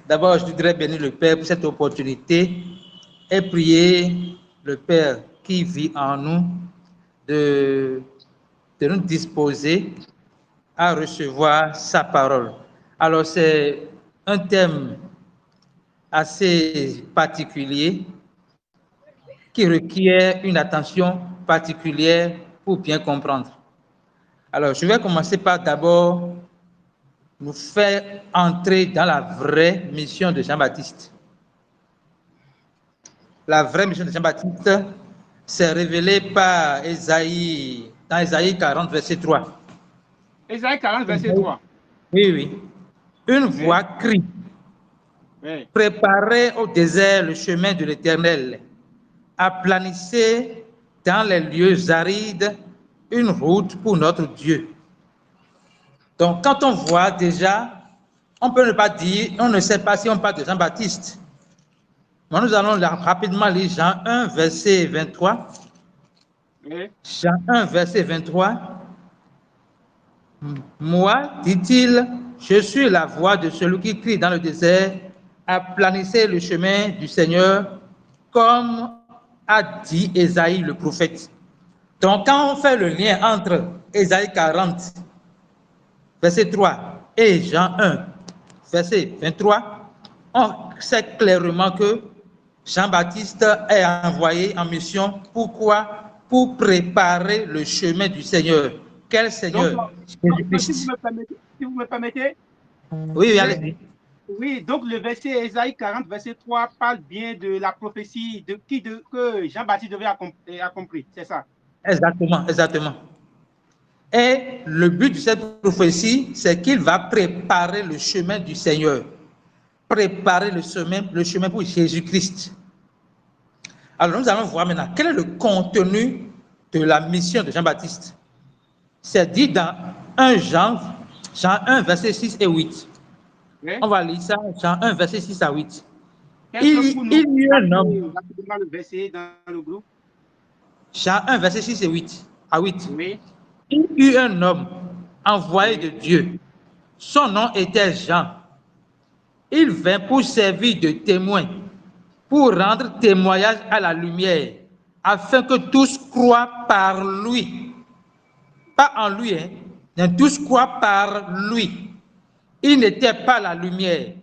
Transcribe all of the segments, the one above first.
D'abord, je voudrais bénir le Père pour cette opportunité et prier le Père qui vit en nous de nous disposer à recevoir sa parole. Alors, c'est un thème assez particulier qui requiert une attention particulière pour bien comprendre. Alors, je vais commencer par d'abord nous faire entrer dans la vraie mission de Jean-Baptiste. La vraie mission de Jean-Baptiste s'est révélée par Ésaïe, dans Ésaïe 40, verset 3. Ésaïe 40, verset 3. Oui, oui. Une voix crie. Oui. Préparez au désert le chemin de l'Éternel. Aplanissez dans les lieux arides une route pour notre Dieu. Donc, quand on voit déjà, on peut ne pas dire, on ne sait pas si on parle de Jean-Baptiste. Mais nous allons rapidement lire Jean 1, verset 23. Oui. Jean 1, verset 23. Moi, dit-il, je suis la voix de celui qui crie dans le désert, aplanissez le chemin du Seigneur, comme a dit Ésaïe le prophète. Donc, quand on fait le lien entre Ésaïe 40, verset 3, et Jean 1, verset 23, on sait clairement que Jean-Baptiste est envoyé en mission. Pourquoi? Pour préparer le chemin du Seigneur. Quel Seigneur? Jésus-Christ. Si vous me permettez. Oui, oui, allez-y. Oui, donc le verset Ésaïe 40, verset 3 parle bien de la prophétie que Jean-Baptiste devait accomplir, c'est ça? Exactement, exactement. Et le but de cette prophétie, c'est qu'il va préparer le chemin du Seigneur. Préparer le chemin pour Jésus-Christ. Alors, nous allons voir maintenant quel est le contenu de la mission de Jean-Baptiste. C'est dit dans 1 Jean 1, verset 6 et 8. Oui. On va lire ça, Jean 1, verset 6 à 8. Il y eut un homme. Le verset dans le groupe. Jean 1, verset 6 et 8. À 8. Oui. Il y eut un homme envoyé de Dieu. Son nom était Jean. Il vint pour servir de témoin, pour rendre témoignage à la lumière, afin que tous croient par lui. Pas en lui, hein, mais tous croient par lui. Il n'était pas la lumière,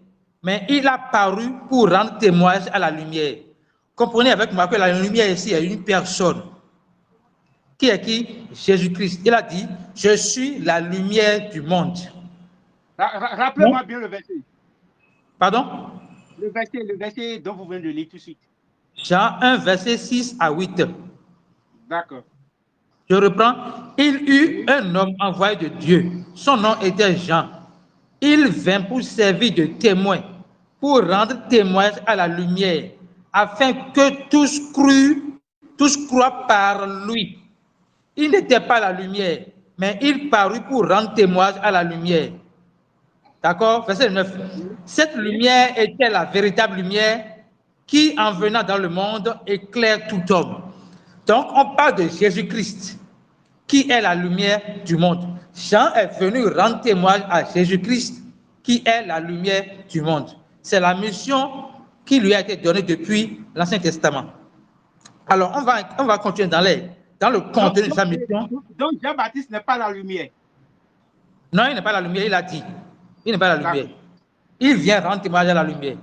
mais il a paru pour rendre témoignage à la lumière. Comprenez avec moi que la lumière ici est une personne. Qui est qui? Jésus-Christ. Il a dit, je suis la lumière du monde. Rappelez-moi bien le verset. Pardon? Le verset dont vous venez de lire tout de suite. Jean 1, verset 6 à 8. D'accord. Je reprends. Il eut un homme envoyé de Dieu. Son nom était Jean. Il vint pour servir de témoin, pour rendre témoignage à la lumière, afin que tous croient par lui. Il n'était pas la lumière, mais il parut pour rendre témoignage à la lumière. D'accord? Verset 9. Cette lumière était la véritable lumière qui, en venant dans le monde, éclaire tout homme. Donc, on parle de Jésus-Christ, qui est la lumière du monde. Jean est venu rendre témoignage à Jésus-Christ, qui est la lumière du monde. C'est la mission qui lui a été donnée depuis l'Ancien Testament. Alors, on va continuer dans le contenu de sa mission. Donc, Jean-Baptiste n'est pas la lumière. Non, il n'est pas la lumière, il a dit. Il n'est pas la lumière. Il vient rendre témoignage à la lumière.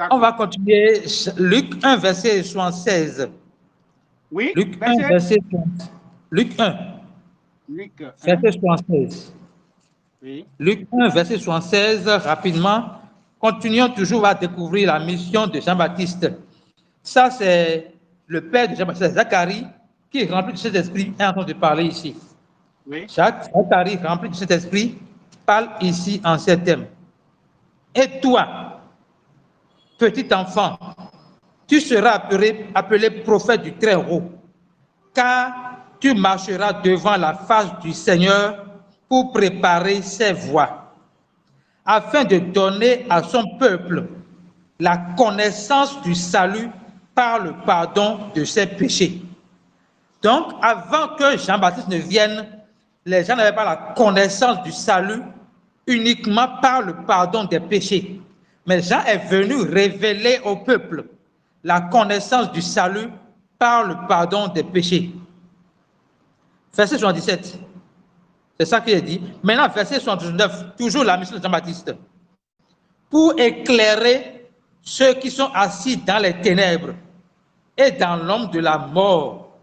On va continuer. Luc 1, verset 76. Oui, Luc 1, verset 76. Luc 1. Verset 76. Oui. Luc 1, verset 76, rapidement. Continuons toujours à découvrir la mission de Jean-Baptiste. Ça, c'est le père de Jean-Baptiste, Zacharie, qui est rempli de cet esprit, est en train de parler ici. Oui. Zacharie, rempli de cet esprit, parle ici en ces termes. Et toi, petit enfant, tu seras appelé prophète du Très-Haut, car tu marcheras devant la face du Seigneur pour préparer ses voies, afin de donner à son peuple la connaissance du salut par le pardon de ses péchés. Donc, avant que Jean-Baptiste ne vienne, les gens n'avaient pas la connaissance du salut uniquement par le pardon des péchés. Mais Jean est venu révéler au peuple la connaissance du salut par le pardon des péchés. Verset 77. C'est ça qu'il est dit. Maintenant, verset 79, toujours la mission de Jean-Baptiste. Pour éclairer ceux qui sont assis dans les ténèbres et dans l'ombre de la mort,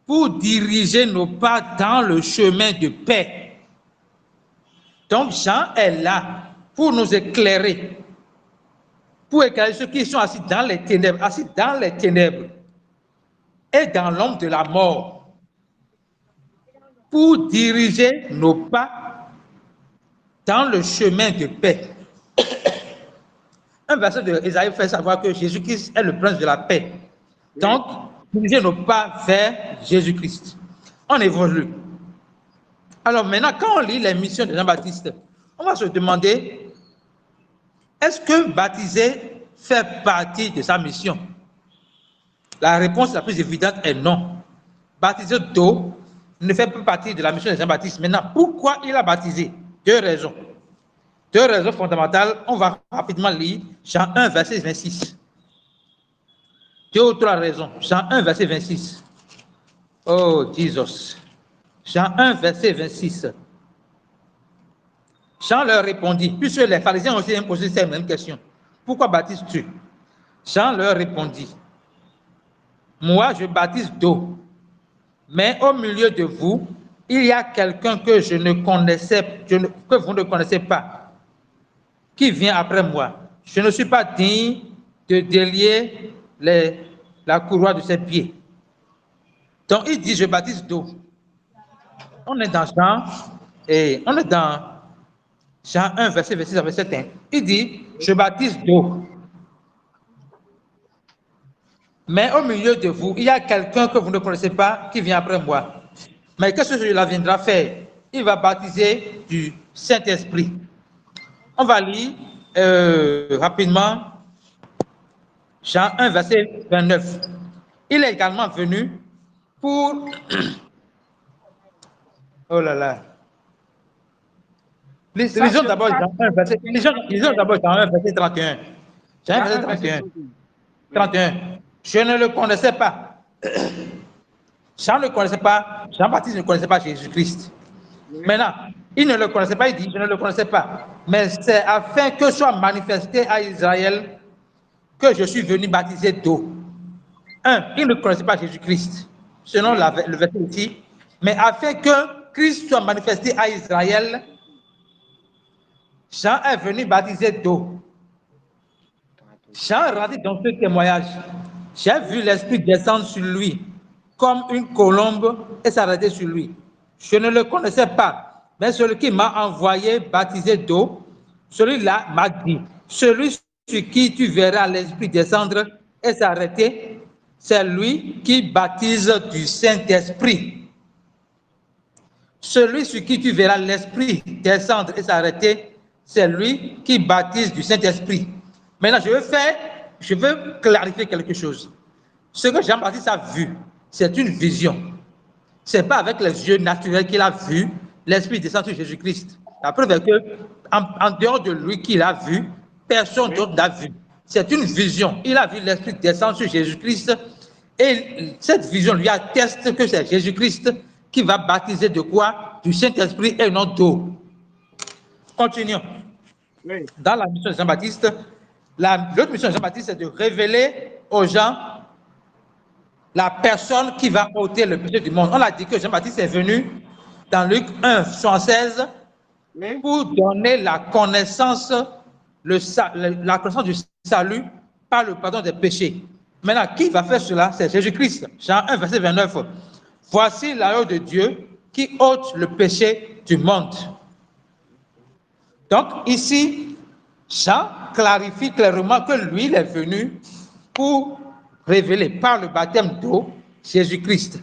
pour diriger nos pas dans le chemin de paix. Donc, Jean est là pour nous éclairer. Pour éclairer ceux qui sont assis dans les ténèbres et dans l'ombre de la mort, pour diriger nos pas dans le chemin de paix. Un verset de Ésaïe fait savoir que Jésus-Christ est le prince de la paix. Donc, diriger nos pas vers Jésus-Christ. On évolue. Alors maintenant, quand on lit les missions de Jean-Baptiste, on va se demander, est-ce que baptiser fait partie de sa mission? La réponse la plus évidente est non. Baptiser d'eau ne fait pas partie de la mission de Jean-Baptiste. Maintenant, pourquoi il a baptisé? Deux raisons. Deux raisons fondamentales. On va rapidement lire Jean 1, verset 26. Deux ou trois raisons. Jean 1, verset 26. Oh, Jesus. Jean 1, verset 26. Jean leur répondit, puisque les pharisiens ont aussi posé cette même question. Pourquoi baptises-tu? Jean leur répondit, moi je baptise d'eau, mais au milieu de vous, il y a quelqu'un que que vous ne connaissez pas, qui vient après moi. Je ne suis pas digne de délier la courroie de ses pieds. Donc il dit, je baptise d'eau. On est dans Jean 1, verset 26 à verset 1. Il dit, je baptise d'eau. Mais au milieu de vous, il y a quelqu'un que vous ne connaissez pas qui vient après moi. Mais qu'est-ce que celui-là viendra faire? Il va baptiser du Saint-Esprit. On va lire rapidement Jean 1, verset 29. Il est également venu pour... Oh là là. Lisons d'abord Jean 1, verset 31. Jean 1, verset 31. Je ne le connaissais pas. Jean ne connaissait pas, Jean-Baptiste ne connaissait pas Jésus-Christ. Maintenant, il ne le connaissait pas, il dit, je ne le connaissais pas. Mais c'est afin que soit manifesté à Israël que je suis venu baptiser d'eau. Il ne connaissait pas Jésus-Christ, selon le verset ici. Mais afin que Christ soit manifesté à Israël, Jean est venu baptiser d'eau. Jean rendit dans ce témoignage. J'ai vu l'Esprit descendre sur lui comme une colombe et s'arrêter sur lui. Je ne le connaissais pas, mais celui qui m'a envoyé baptiser d'eau, celui-là m'a dit, celui sur qui tu verras l'Esprit descendre et s'arrêter, c'est lui qui baptise du Saint-Esprit. Celui sur qui tu verras l'Esprit descendre et s'arrêter, c'est lui qui baptise du Saint-Esprit. Maintenant, je veux clarifier quelque chose. Ce que Jean-Baptiste a vu, c'est une vision. Ce n'est pas avec les yeux naturels qu'il a vu l'Esprit descendre sur Jésus-Christ. La preuve est qu'en dehors de lui qu'il a vu, personne d'autre l'a vu. C'est une vision. Il a vu l'Esprit descendre sur Jésus-Christ et cette vision lui atteste que c'est Jésus-Christ qui va baptiser de quoi? Du Saint-Esprit et non d'eau. Continuons. Oui. Dans la mission de Jean-Baptiste, l'autre mission de Jean-Baptiste, c'est de révéler aux gens la personne qui va ôter le péché du monde. On a dit que Jean-Baptiste est venu dans Luc 1, 76 pour donner la connaissance du salut par le pardon des péchés. Maintenant, qui va faire cela? C'est Jésus-Christ. Jean 1, verset 29. Voici l'agneau de Dieu qui ôte le péché du monde. Donc, ici, Jean clarifie clairement que lui, il est venu pour révéler par le baptême d'eau Jésus-Christ.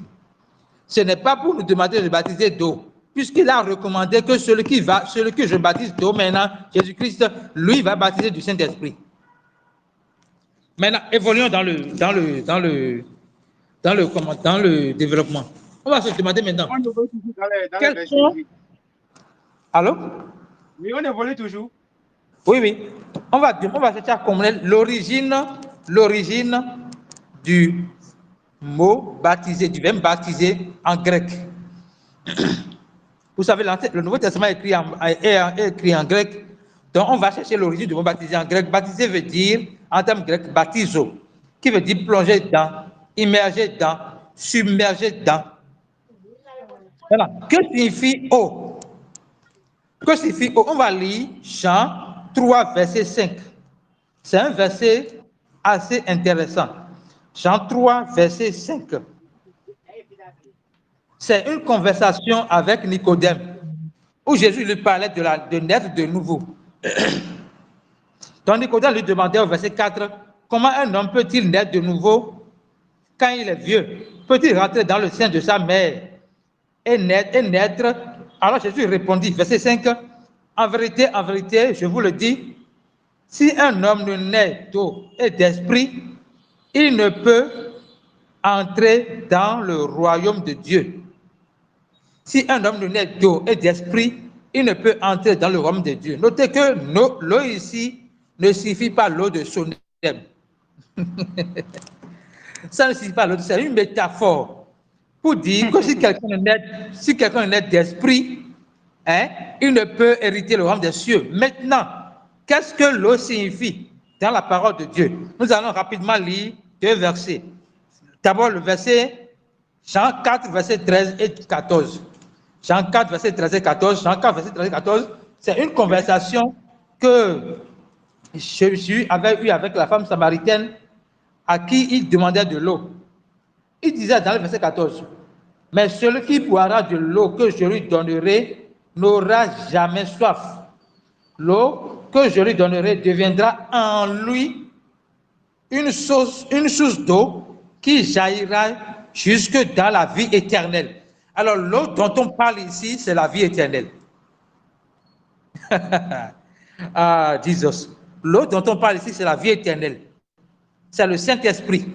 Ce n'est pas pour nous demander de baptiser d'eau, puisqu'il a recommandé que celui que je baptise d'eau maintenant, Jésus-Christ, lui va baptiser du Saint-Esprit. Maintenant, évoluons dans le développement. On va se demander maintenant. On évolue toujours dans les Allô? Oui, on évolue toujours. Oui. On va chercher à comprendre l'origine du mot baptisé, du verbe baptisé en grec. Vous savez, le Nouveau Testament est écrit en grec. Donc, on va chercher l'origine du mot baptisé en grec. Baptisé veut dire, en termes grecs, baptizo, qui veut dire plonger dedans, immerger dedans, submerger dedans. Voilà. Que signifie eau? Que signifie eau? On va lire Jean 3, verset 5. C'est un verset assez intéressant. Jean 3, verset 5. C'est une conversation avec Nicodème, où Jésus lui parlait de naître de nouveau. Donc Nicodème lui demandait au verset 4, comment un homme peut-il naître de nouveau quand il est vieux? Peut-il rentrer dans le sein de sa mère et naître? Alors Jésus répondit, verset 5, en vérité, je vous le dis, si un homme ne naît d'eau et d'esprit, il ne peut entrer dans le royaume de Dieu. Si un homme ne naît d'eau et d'esprit, il ne peut entrer dans le royaume de Dieu. Notez que l'eau ici ne signifie pas l'eau de Sonem. Ça ne signifie pas l'eau, c'est une métaphore pour dire que si quelqu'un naît d'esprit, il ne peut hériter le royaume des cieux. Maintenant, qu'est-ce que l'eau signifie dans la parole de Dieu? Nous allons rapidement lire 2 versets. D'abord le verset Jean 4, verset 13 et 14. Jean 4, verset 13 et 14. Jean 4, verset 13 et 14, c'est une conversation que Jésus avait eue avec la femme samaritaine à qui il demandait de l'eau. Il disait dans le verset 14, « Mais celui qui boira de l'eau que je lui donnerai n'aura jamais soif. L'eau que je lui donnerai deviendra en lui une source d'eau qui jaillira jusque dans la vie éternelle. » Alors, l'eau dont on parle ici, c'est la vie éternelle. Ah, Jesus. L'eau dont on parle ici, c'est la vie éternelle. C'est le Saint-Esprit.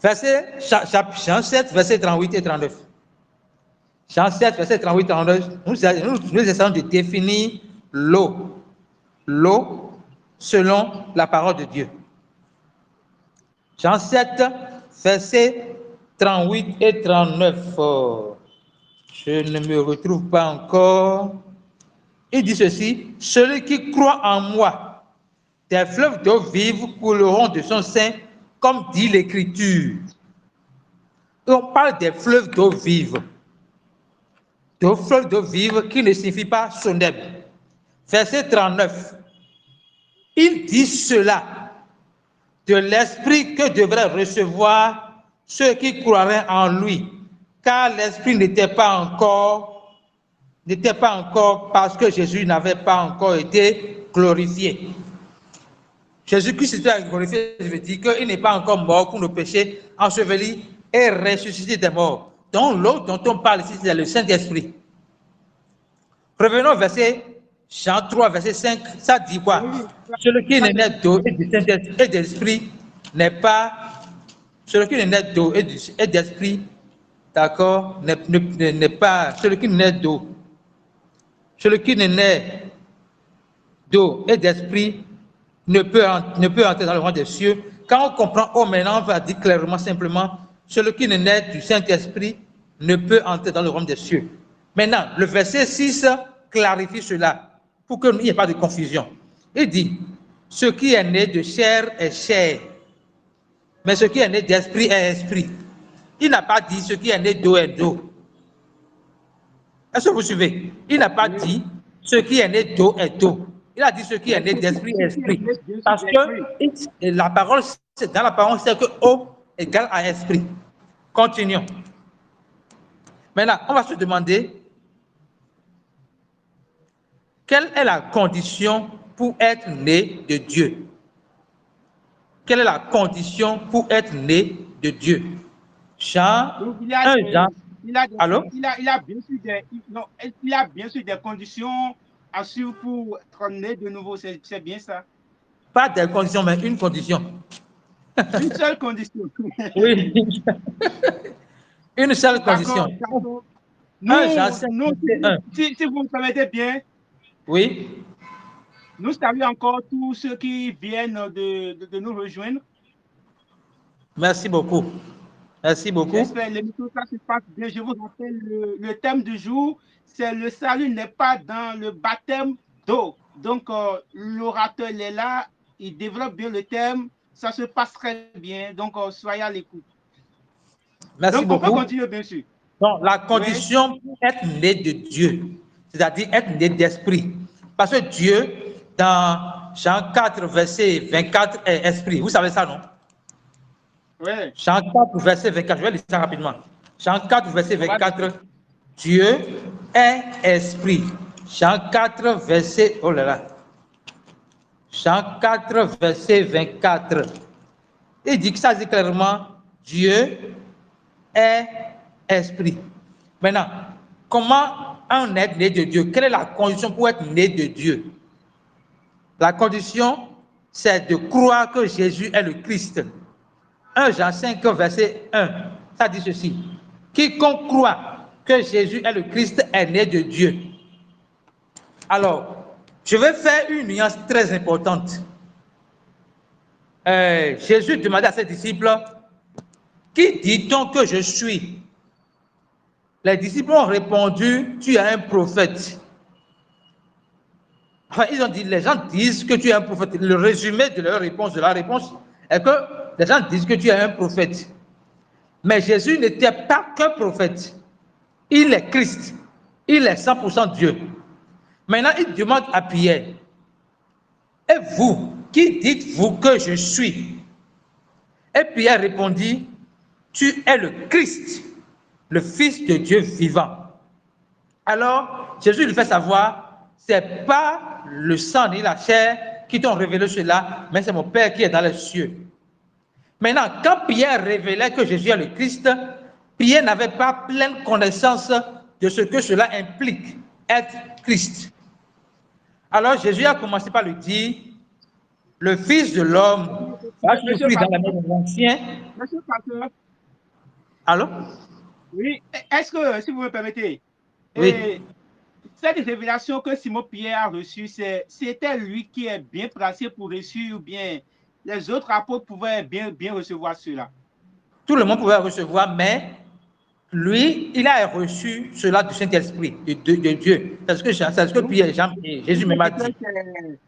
Jean 7, verset 38 et 39. Jean 7, verset 38 et 39, nous essayons de définir l'eau. L'eau selon la parole de Dieu. Jean 7, verset 38 et 39. Je ne me retrouve pas encore. Il dit ceci, « Celui qui croit en moi, des fleuves d'eau vive couleront de son sein, comme dit l'Écriture. » On parle des fleuves d'eau vive. Des fleuves d'eau vive qui ne signifie pas Sonem. Verset 39. Il dit cela de l'esprit que devraient recevoir ceux qui croiraient en lui, car l'esprit n'était pas encore parce que Jésus n'avait pas encore été glorifié. Jésus-Christ était glorifié, je veux dire qu'il n'est pas encore mort pour nos péchés, enseveli et ressuscité des morts. Donc l'eau dont on parle ici, c'est le Saint-Esprit. Revenons au verset Jean 3, verset 5, ça dit quoi? Celui qui n'est né d'eau et d'esprit n'est pas... Celui qui n'est né d'eau et d'esprit, d'accord, n'est pas... Celui qui n'est d'eau. Celui qui n'est né d'eau et d'esprit ne peut entrer dans le royaume des cieux. Quand on comprend « oh » maintenant, on va dire clairement, simplement, celui qui n'est né du Saint-Esprit ne peut entrer dans le royaume des cieux. Maintenant, le verset 6 clarifie cela pour qu'il n'y ait pas de confusion. Il dit, ce qui est né de chair est chair, mais ce qui est né d'esprit est esprit. Il n'a pas dit ce qui est né d'eau est d'eau. Est-ce que vous suivez? Il n'a pas dit ce qui est né d'eau est d'eau. Il a dit ce qui est né d'esprit est esprit. Parce que la parole, dans la parole, c'est que eau égale à esprit. Continuons. Maintenant, on va se demander quelle est la condition pour être né de Dieu? Quelle est la condition pour être né de Dieu? Jean 1 Jean. Il a bien sûr des conditions à suivre pour être né de nouveau, c'est bien ça? Pas des conditions, mais une condition. Une seule condition. Oui. Une seule condition. Nous, si vous me permettez bien, oui. Nous saluons encore tous ceux qui viennent de nous rejoindre. Merci beaucoup. Merci beaucoup. J'espère que l'émission se passe bien. Je vous rappelle, le thème du jour, c'est le salut n'est pas dans le baptême d'eau. Donc, l'orateur est là, il développe bien le thème, ça se passe très bien. Donc, soyez à l'écoute. Merci beaucoup. On peut continuer, bien sûr. Donc, la condition pour être né de Dieu, c'est-à-dire être né d'esprit. Parce que Dieu, dans Jean 4, verset 24, est esprit. Vous savez ça, non? Oui. Jean 4, verset 24, je vais lire ça rapidement. Jean 4, verset 24, Dieu est esprit. Jean 4, verset, oh là là. Jean 4, verset 24. Il dit que ça dit clairement, Dieu est esprit. Maintenant, comment on est né de Dieu? Quelle est la condition pour être né de Dieu? La condition, c'est de croire que Jésus est le Christ. 1 Jean 5, verset 1, ça dit ceci. Quiconque croit que Jésus est le Christ est né de Dieu. Alors, je vais faire une nuance très importante. Jésus demandait à ses disciples, qui dit-on que je suis? Les disciples ont répondu, tu es un prophète. Enfin, ils ont dit, les gens disent que tu es un prophète. Le résumé de leur réponse, est que les gens disent que tu es un prophète. Mais Jésus n'était pas qu'un prophète. Il est Christ. Il est 100% Dieu. Maintenant, il demande à Pierre, et vous, qui dites-vous que je suis? Et Pierre répondit, tu es le Christ, le Fils de Dieu vivant. Alors, Jésus lui fait savoir, ce n'est pas le sang ni la chair qui t'ont révélé cela, mais c'est mon Père qui est dans les cieux. Maintenant, quand Pierre révélait que Jésus est le Christ, Pierre n'avait pas pleine connaissance de ce que cela implique, être Christ. Alors Jésus a commencé par lui dire, le Fils de l'homme va souffrir dans la main de l'ancien. Monsieur Pasteur. Allô? Oui, est-ce que, si vous me permettez, oui. Cette révélation que Simon-Pierre a reçue, c'était lui qui est bien placé pour reçu ou bien les autres apôtres pouvaient bien recevoir cela? Tout le monde pouvait recevoir, mais lui, il a reçu cela du Saint-Esprit, de Dieu. C'est ce que Pierre, Jean et Jésus même a dit.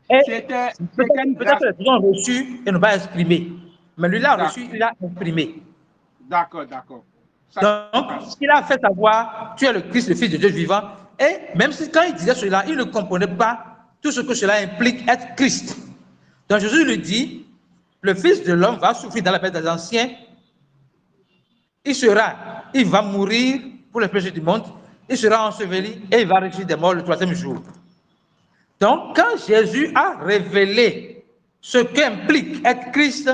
Peut-être que les gens ont reçu et n'ont pas exprimé. Mais lui, il a reçu, il a exprimé. D'accord. Donc, il a fait savoir, tu es le Christ, le Fils de Dieu vivant. Et même si quand il disait cela, il ne comprenait pas tout ce que cela implique être Christ. Donc Jésus lui dit, le Fils de l'homme va souffrir dans la paix des anciens. Il va mourir pour les péchés du monde. Il sera enseveli et il va ressusciter des morts le troisième jour. Donc, quand Jésus a révélé ce qu'implique être Christ,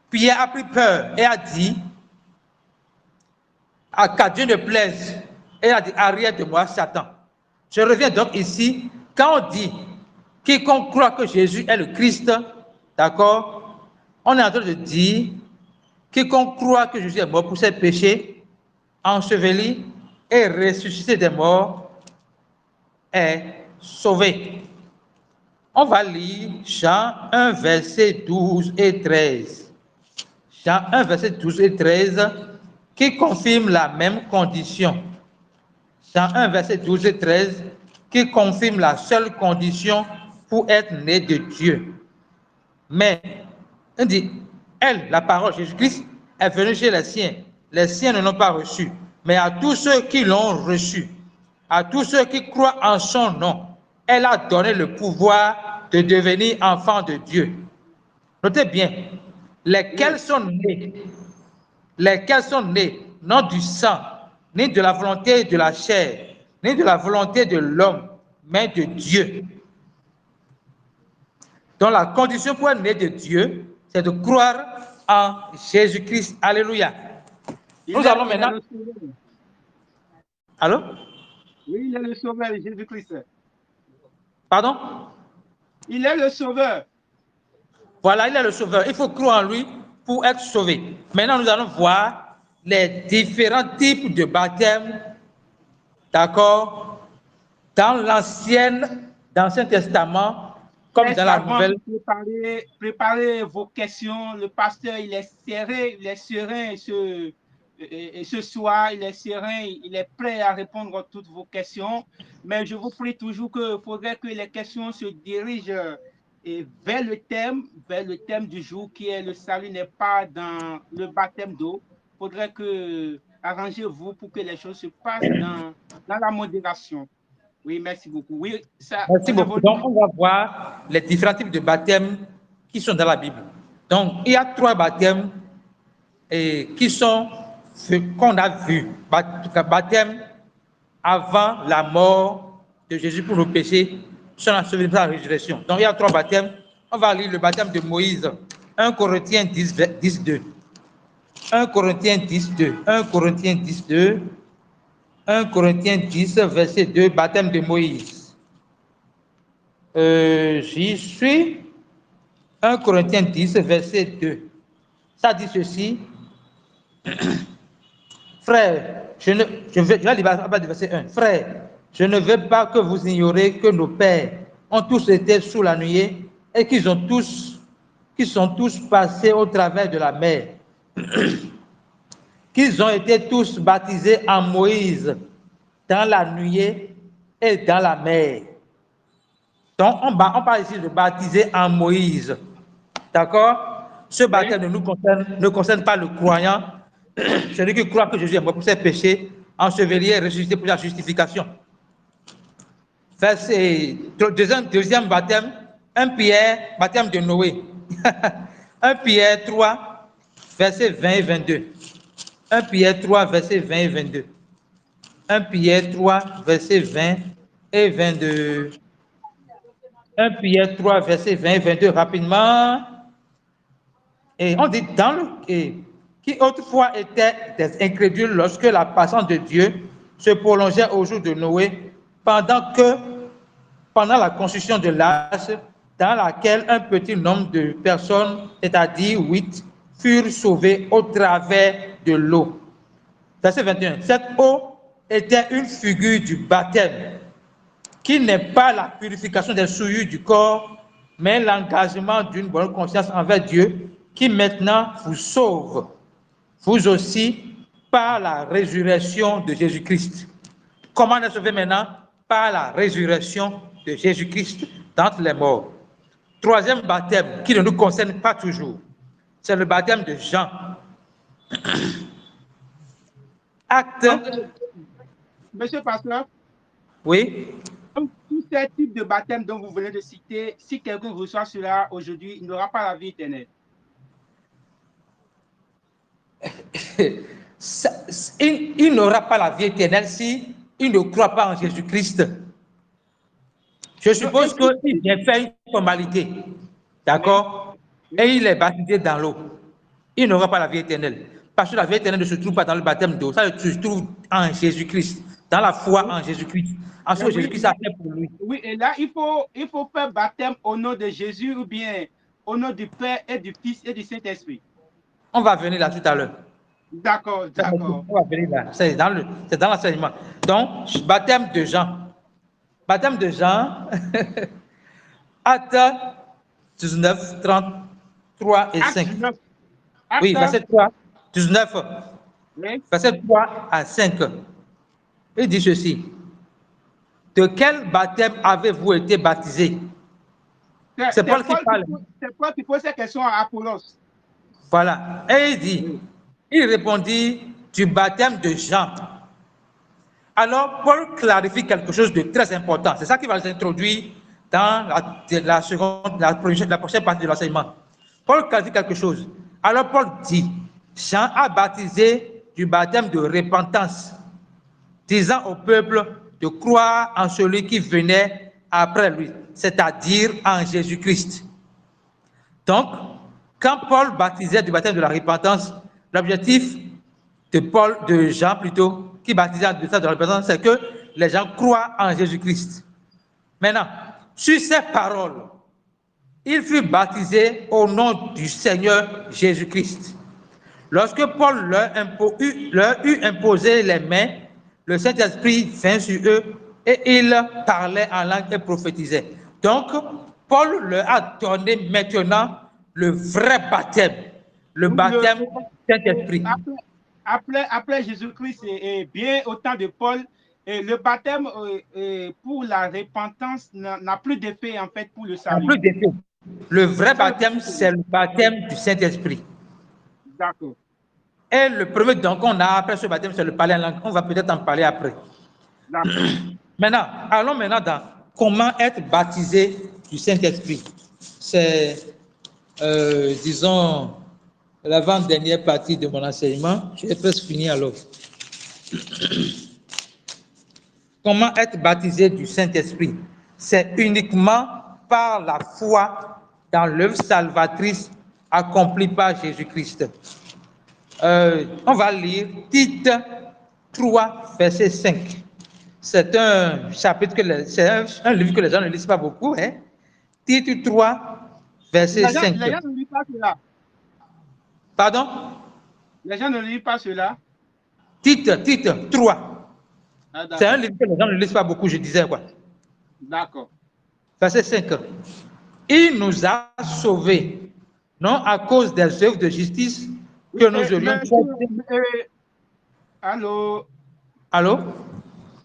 Pierre a pris peur et a dit, qu'à Dieu ne plaise, et a dit, arrière de moi, Satan. Je reviens donc ici, quand on dit, quiconque croit que Jésus est le Christ, d'accord, on est en train de dire, quiconque croit que Jésus est mort pour ses péchés, enseveli et ressuscité des morts, est sauvé. On va lire Jean 1, verset 12 et 13. Jean 1, verset 12 et 13, qui confirme la même condition. Jean 1, verset 12 et 13, qui confirme la seule condition pour être né de Dieu. Mais, on dit, elle, la parole Jésus-Christ, est venue chez les siens ne l'ont pas reçu, mais à tous ceux qui l'ont reçu, à tous ceux qui croient en son nom, elle a donné le pouvoir de devenir enfants de Dieu. Notez bien, lesquels sont nés, non du sang, ni de la volonté de la chair, ni de la volonté de l'homme, mais de Dieu. Donc la condition pour être né de Dieu, c'est de croire en Jésus-Christ. Alléluia. Nous allons maintenant... Allô? Oui, il est le sauveur, Jésus-Christ. Pardon? Il est le sauveur. Voilà, il est le sauveur. Il faut croire en lui pour être sauvé. Maintenant, nous allons voir les différents types de baptême, d'accord, dans l'Ancien Testament comme dans la nouvelle. Préparez vos questions. Le pasteur, il est serein ce soir, il est serein, il est prêt à répondre à toutes vos questions. Mais je vous prie toujours qu'il faudrait que les questions se dirigent vers le thème du jour, qui est le salut n'est pas dans le baptême d'eau. Il faudrait que arrangez-vous pour que les choses se passent dans la modération. Oui, merci beaucoup. Oui, merci beaucoup. Donc, on va voir les différents types de baptêmes qui sont dans la Bible. Donc, il y a 3 baptêmes qui sont ce qu'on a vu. Baptême avant la mort de Jésus pour nos péchés, sur la résurrection. Donc, il y a 3 baptêmes. On va lire le baptême de Moïse. 1 Corinthiens 10, 2. 1 Corinthiens 10, 2. 1 Corinthiens 10, 2. 1 Corinthiens 10, verset 2, baptême de Moïse. J'y suis. 1 Corinthiens 10, verset 2. Ça dit ceci. Frère, je vais lire à partir du verset 1. Frère, je ne veux pas que vous ignoriez que nos pères ont tous été sous la nuée et qu'ils sont tous passés au travers de la mer. Qu'ils ont été tous baptisés en Moïse dans la nuée et dans la mer. Donc, on parle ici de baptiser en Moïse. D'accord? Ce baptême ne concerne pas le croyant, celui qui croit que Jésus est mort pour ses péchés, enseveli et ressuscité pour la justification. Deuxième baptême, 1 Pierre, baptême de Noé. 1 Pierre 3, versets 20 et 22. 1 Pierre 3, versets 20 et 22. 1 Pierre 3, versets 20 et 22. 1 Pierre 3, versets 20 et 22, rapidement. Et on dit qui autrefois étaient des incrédules lorsque la patience de Dieu se prolongeait au jour de Noé, pendant la construction de l'arche, dans laquelle un petit nombre de personnes, c'est-à-dire 8, furent sauvées au travers de l'eau. Verset 21. Cette eau était une figure du baptême, qui n'est pas la purification des souillures du corps, mais l'engagement d'une bonne conscience envers Dieu, qui maintenant vous sauve, vous aussi, par la résurrection de Jésus-Christ. Comment on est sauvé maintenant? Par la résurrection de Jésus-Christ d'entre les morts. Troisième baptême, qui ne nous concerne pas toujours, c'est le baptême de Jean. Acte. Monsieur le pasteur. Oui. Tous ces types de baptêmes dont vous venez de citer, si quelqu'un reçoit cela aujourd'hui, il n'aura pas la vie éternelle. Il n'aura pas la vie éternelle si il ne croit pas en Jésus-Christ. Je suppose qu'il vient faire une formalité, d'accord, et il est baptisé dans l'eau. Il n'aura pas la vie éternelle. Parce que la vie éternelle ne se trouve pas dans le baptême d'eau, ça se trouve en Jésus-Christ, dans la foi en Jésus-Christ. En ce que Jésus-Christ a fait pour lui. Oui, et là, il faut faire baptême au nom de Jésus ou bien au nom du Père et du Fils et du Saint-Esprit. On va venir là tout à l'heure. D'accord, d'accord. On va venir là. C'est dans l'enseignement. Donc, baptême de Jean. Baptême de Jean, Acte 19, 33 et 5. 19. Oui, verset 3, 19. Oui. Verset 3 à 5. Il dit ceci. De quel baptême avez-vous été baptisé? C'est Paul qui parle. C'est Paul qui pose cette question à Apollos. Voilà. Et il dit, il répondit du baptême de Jean. Alors, Paul clarifie quelque chose de très important. C'est ça qui va s'introduire dans la prochaine partie de l'enseignement. Paul clarifie quelque chose. Alors, Paul dit, Jean a baptisé du baptême de repentance, disant au peuple de croire en celui qui venait après lui, c'est-à-dire en Jésus-Christ. Donc, quand Paul baptisait du baptême de la repentance, l'objectif de Jean plutôt, qui baptisait du baptême de la repentance, c'est que les gens croient en Jésus-Christ. Maintenant, sur ces paroles, il fut baptisé au nom du Seigneur Jésus-Christ. Lorsque Paul leur eut imposé les mains, le Saint-Esprit vint sur eux et ils parlaient en langue et prophétisaient. Donc, Paul leur a donné maintenant le vrai baptême, le baptême du Saint-Esprit. Après Jésus-Christ et bien au temps de Paul, le baptême pour la repentance n'a plus d'effet en fait pour le salut. N'a plus d'effet. Le vrai baptême, c'est le baptême du Saint-Esprit. D'accord. Et le premier don qu'on a après ce baptême, c'est le parler en langue. On va peut-être en parler après. Maintenant, allons maintenant dans comment être baptisé du Saint-Esprit. C'est, disons, l'avant-dernière partie de mon enseignement. Je vais presque finir alors. Comment être baptisé du Saint-Esprit? C'est uniquement par la foi dans l'œuvre salvatrice accomplie par Jésus-Christ. On va lire Tite 3, verset 5. C'est un chapitre, c'est un livre que les gens ne lisent pas beaucoup. Hein? Tite 3, verset 5. Les gens ne lisent pas cela. Pardon? Les gens ne lisent pas cela. Tite 3. Ah, c'est un livre que les gens ne lisent pas beaucoup, je disais quoi. D'accord. Verset 5. Il nous a sauvés, non à cause des œuvres de justice que nous aurions faites. Allô? Allô?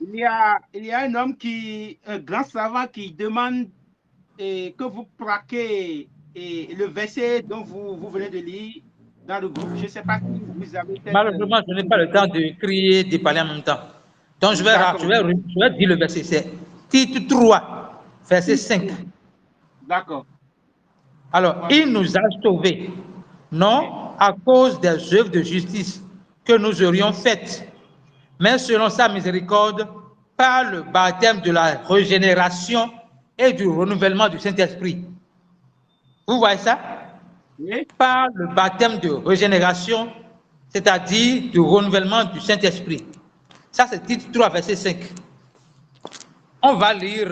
Il y a un homme un grand savant qui demande que vous plaquez le verset dont vous venez de lire dans le groupe. Je ne sais pas si vous avez... Malheureusement, je n'ai pas le temps de crier, de parler en même temps. Donc, je vais dire le verset. C'est Tite 3, verset 5. D'accord. Alors, il nous a sauvés, non à cause des œuvres de justice que nous aurions faites, mais selon sa miséricorde, par le baptême de la régénération et du renouvellement du Saint-Esprit. Vous voyez ça? Oui. Par le baptême de régénération, c'est-à-dire du renouvellement du Saint-Esprit. Ça, c'est Tite 3, verset 5. On va lire,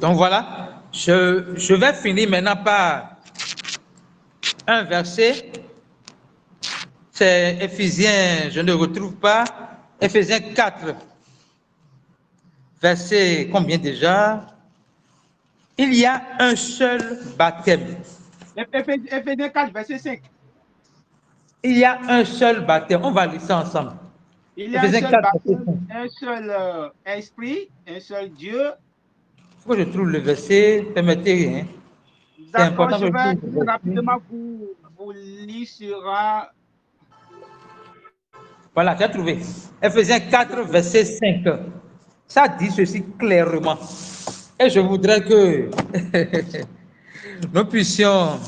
donc voilà, je vais finir maintenant par un verset, c'est Éphésiens, je ne retrouve pas, Éphésiens 4, verset combien déjà? Il y a un seul baptême. Éphésiens 4, verset 5. Il y a un seul baptême, on va lire ça ensemble. Il y a un seul baptême, un seul esprit, un seul Dieu. Il faut que je trouve le verset, permettez. Hein. C'est important je vais rapidement vous lire sur... Voilà, j'ai trouvé. Éphésiens 4, verset 5. Ça dit ceci clairement. Et je voudrais que nous puissions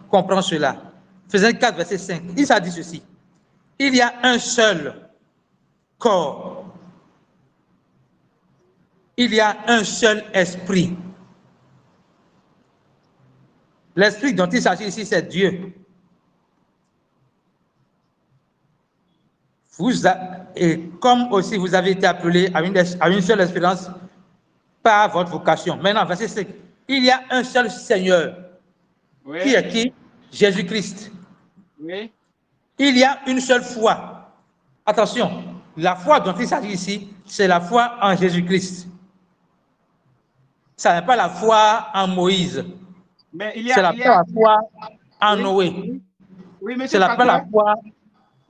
comprendre cela. Éphésiens 4, verset 5. Il ça dit ceci. Il y a un seul corps. Il y a un seul esprit. L'esprit dont il s'agit ici, c'est Dieu. Et comme aussi vous avez été appelé à une seule espérance par votre vocation. Maintenant, verset 5. Il y a un seul Seigneur. Oui. Qui est qui? Jésus-Christ. Oui. Il y a une seule foi. Attention, la foi dont il s'agit ici, c'est la foi en Jésus-Christ. Ça n'est pas la foi en Moïse. C'est la foi en Noé. Oui, mais c'est pas la foi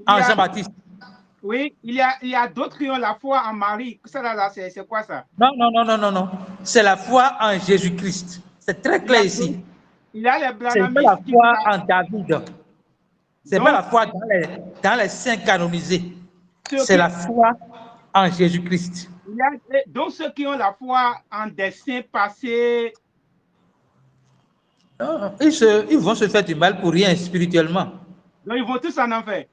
en Jean-Baptiste. Oui, il y a d'autres qui ont la foi en Marie. Ça là, c'est quoi ça? Non. C'est la foi en Jésus-Christ. C'est très clair ici. Il y a les c'est pas la foi en David. C'est pas la foi dans les saints canonisés. C'est la foi en Jésus-Christ. Donc ceux qui ont la foi en des saints passés... Non, ils vont se faire du mal pour rien spirituellement. Donc ils vont tous en enfer.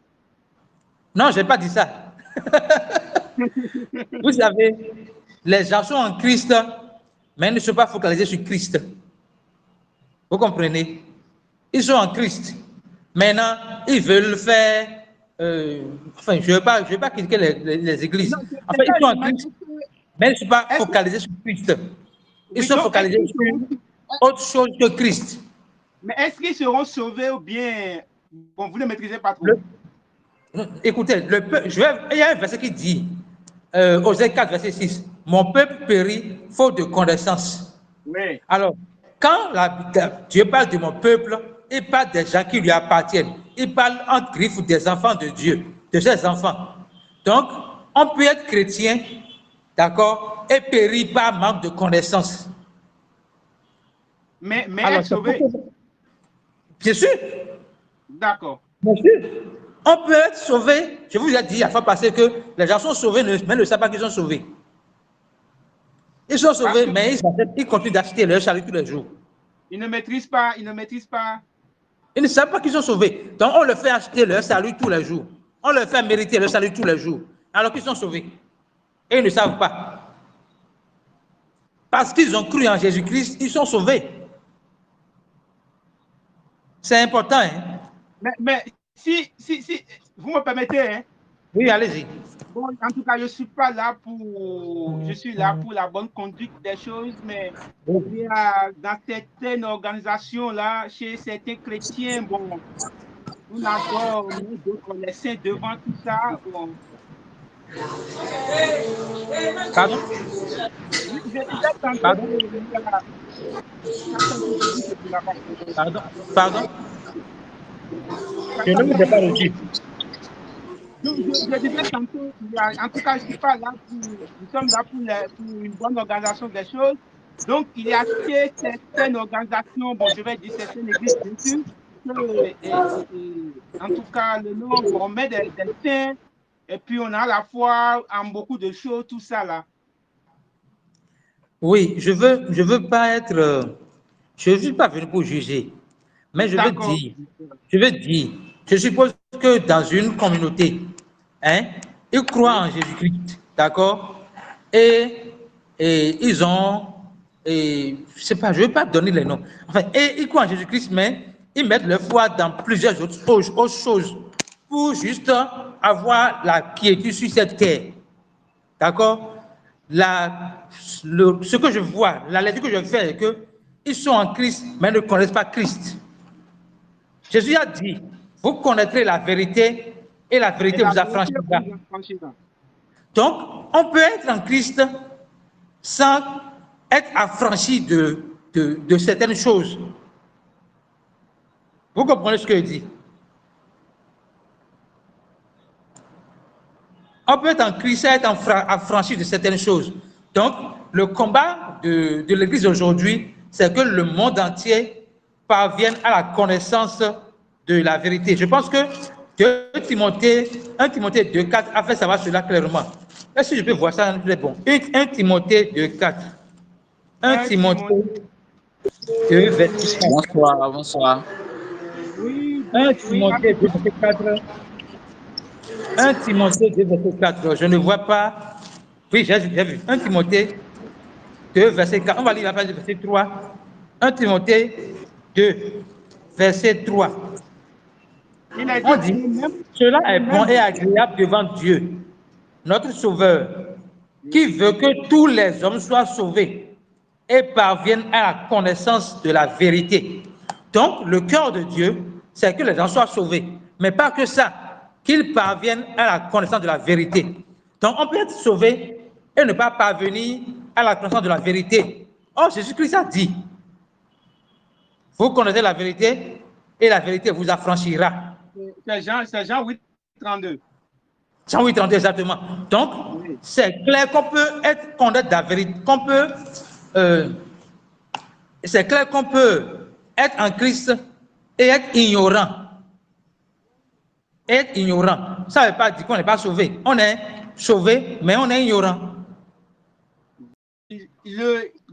Non, je n'ai pas dit ça. Vous savez, les gens sont en Christ, mais ils ne sont pas focalisés sur Christ. Vous comprenez? Ils sont en Christ. Maintenant, ils veulent faire... enfin, je ne veux pas critiquer les églises. En fait, ils sont en Christ, mais ils ne sont pas focalisés sur Christ. Ils sont focalisés sur autre chose que Christ. Mais est-ce qu'ils seront sauvés ou bien... Bon, vous ne maîtrisez pas trop. Écoutez, il y a un verset qui dit, Osée 4, verset 6. Mon peuple périt faute de connaissance. Oui. Alors, quand Dieu parle de mon peuple, il parle des gens qui lui appartiennent. Il parle entre griffes des enfants de Dieu, de ses enfants. Donc, on peut être chrétien, d'accord, et périr par manque de connaissance. Mais alors, être sauvé. Bien sûr. D'accord. Bien sûr. On peut être sauvé. Je vous ai dit la fois passée que les gens sont sauvés, mais ne savent pas qu'ils sont sauvés. Ils sont sauvés, mais ils continuent d'acheter leur salut tous les jours. Ils ne maîtrisent pas, ils ne maîtrisent pas. Ils ne savent pas qu'ils sont sauvés. Donc, on leur fait acheter leur salut tous les jours. On leur fait mériter leur salut tous les jours. Alors qu'ils sont sauvés. Et ils ne savent pas. Parce qu'ils ont cru en Jésus-Christ, ils sont sauvés. C'est important. Hein? Mais si vous me permettez. Hein? Oui, allez-y. Bon, en tout cas, je ne suis pas là pour... Je suis là pour la bonne conduite des choses, mais il y a dans certaines organisations, là, chez certains chrétiens, bon, on adore les saints devant tout ça. Bon. Pardon? Pardon? Pardon? Pardon? Je ne vous ai pas reçu. Je disais tantôt, en tout cas, je ne suis pas là nous sommes là pour une bonne organisation des choses. Donc, il y a certaines organisations, bon, je vais dire certaines églises, bien sûr, en tout cas, le nom, bon, on met des saints, et puis on a la foi en beaucoup de choses, tout ça là. Oui, je veux pas être, je ne suis pas venu pour juger, mais je veux dire, je suppose que dans une communauté, hein, ils croient en Jésus-Christ, d'accord, et ils ont, je sais pas, je ne veux pas donner les noms, enfin, et ils croient en Jésus-Christ, mais ils mettent leur foi dans plusieurs autres choses pour juste avoir la quiétude sur cette terre, d'accord. Ce que je vois, la lecture que je fais, est qu'ils sont en Christ, mais ne connaissent pas Christ. Jésus a dit, vous connaîtrez la vérité et la vérité vous affranchira. Donc, on peut être en Christ sans être affranchi de certaines choses. Vous comprenez ce que je dis? On peut être en Christ et être affranchi de certaines choses. Donc, le combat de l'Église aujourd'hui, c'est que le monde entier parvienne à la connaissance de la vérité. Je pense que 1 Timothée 2,4 a fait savoir cela clairement. Est-ce que je peux voir ça? C'est bon. 1 Timothée 2,4. 1 Timothée 2, verset 4. Bonsoir. 1 Timothée 2, verset 4. 1 Timothée 2, verset 4. Je ne vois pas. Oui, j'ai vu. 1 Timothée 2, verset 4. On va lire la page de verset 3. 1 Timothée 2, verset 3. On dit, cela est bon et agréable devant Dieu, notre Sauveur, qui veut que tous les hommes soient sauvés et parviennent à la connaissance de la vérité. Donc, le cœur de Dieu, c'est que les gens soient sauvés, mais pas que ça, qu'ils parviennent à la connaissance de la vérité. Donc, on peut être sauvé et ne pas parvenir à la connaissance de la vérité. Or, Jésus-Christ a dit, vous connaissez la vérité et la vérité vous affranchira. C'est Jean 8, 32. Jean 8, 32, exactement. Donc, c'est clair qu'on peut être connaître la vérité, qu'on peut... c'est clair qu'on peut être en Christ et être ignorant. Être ignorant. Ça ne veut pas dire qu'on n'est pas sauvé. On est sauvé, mais on est ignorant.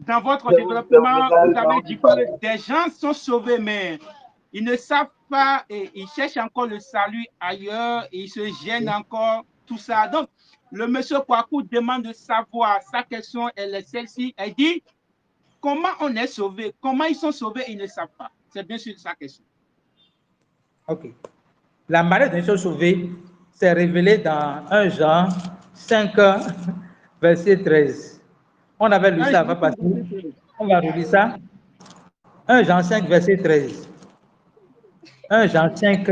Dans votre développement, vous avez dit que des gens sont sauvés, mais ils ne savent pas et ils cherchent encore le salut ailleurs et ils se gênent encore, tout ça. Donc, le monsieur Kouakou demande de savoir, sa question, elle est celle-ci. Elle dit, comment on est sauvé? Comment ils sont sauvés? Ils ne savent pas. C'est bien sûr sa question. Ok. La manière dont ils sont sauvés, c'est révélé dans 1 Jean 5, verset 13. On avait lu ça, va passer. On va relire ça. 1 Jean 5, verset 13. 1 Jean 5,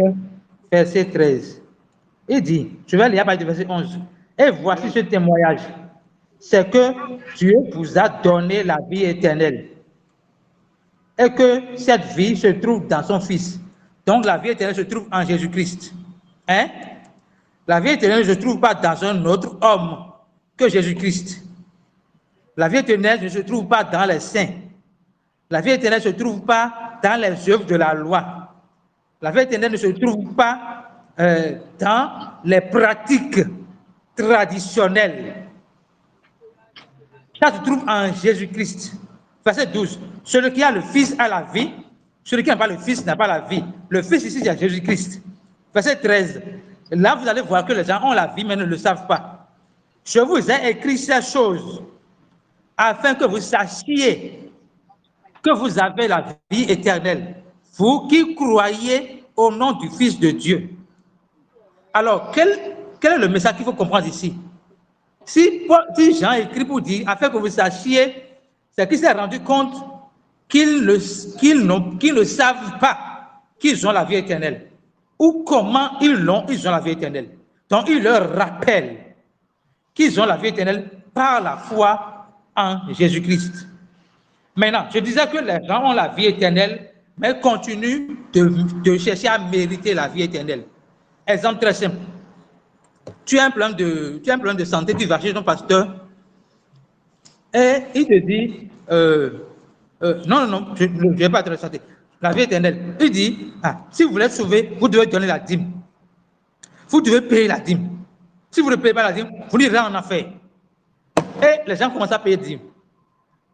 verset 13. Il dit, je vais lire à partir du verset 11. Et voici ce témoignage. C'est que Dieu vous a donné la vie éternelle. Et que cette vie se trouve dans son Fils. Donc la vie éternelle se trouve en Jésus-Christ. Hein? La vie éternelle ne se trouve pas dans un autre homme que Jésus-Christ. La vie éternelle ne se trouve pas dans les saints. La vie éternelle ne se trouve pas dans les œuvres de la loi. La vie éternelle ne se trouve pas dans les pratiques traditionnelles. Ça se trouve en Jésus-Christ. Verset 12. Celui qui a le Fils a la vie. Celui qui n'a pas le Fils n'a pas la vie. Le Fils ici, c'est Jésus-Christ. Verset 13. Là, vous allez voir que les gens ont la vie, mais ne le savent pas. Je vous ai écrit ces choses afin que vous sachiez que vous avez la vie éternelle. Vous qui croyez au nom du Fils de Dieu. Alors, quel est le message qu'il faut comprendre ici? Si Jean écrit pour dire, afin que vous sachiez, c'est qu'il s'est rendu compte qu'ils ne savent pas qu'ils ont la vie éternelle. Ou comment ils ont la vie éternelle. Donc, il leur rappelle qu'ils ont la vie éternelle par la foi en Jésus-Christ. Maintenant, je disais que les gens ont la vie éternelle, mais continuent de chercher à mériter la vie éternelle. Exemple très simple. Tu as un problème de santé, tu vas chez ton pasteur et il te dit non, je ne vais pas te santé. La vie éternelle. Il dit, si vous voulez être sauvé, vous devez donner la dîme. Vous devez payer la dîme. Si vous ne payez pas la dîme, vous n'irez en enfer. Et les gens commencent à payer dîme.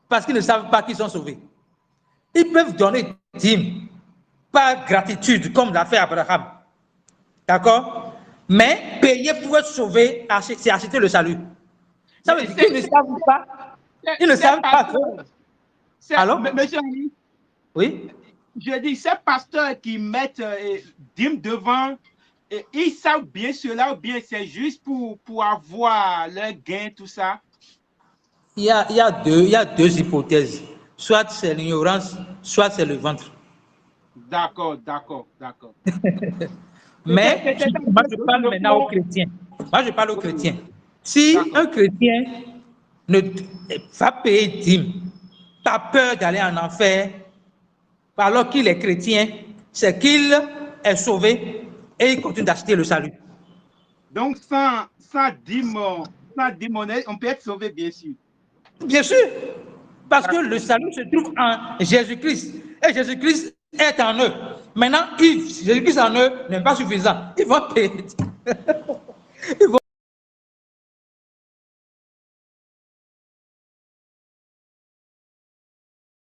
Parce qu'ils ne savent pas qu'ils sont sauvés. Ils peuvent donner dîme par gratitude, comme l'a fait Abraham. D'accord? Mais payer pour être sauvé, c'est acheter le salut. Ça veut dire qu'ils ne savent pas. Ils ne savent pas que... Allô? Monsieur Ali? Oui? Je dis, ces pasteurs qui mettent dîme devant, ils savent bien cela ou bien c'est juste pour avoir leur gain, tout ça? Il y a deux hypothèses. Soit c'est l'ignorance, soit c'est le ventre. D'accord. Mais moi, je parle maintenant aux chrétiens. Moi, je parle aux chrétiens. Si un chrétien ne va payer dîme, pas peur d'aller en enfer, alors qu'il est chrétien, c'est qu'il est sauvé et il continue d'acheter le salut. Donc, sans dîme, on peut être sauvé, bien sûr. Bien sûr, parce que le salut se trouve en Jésus-Christ. Et Jésus-Christ est en eux. Maintenant, Jésus-Christ en eux n'est pas suffisant. Ils vont payer.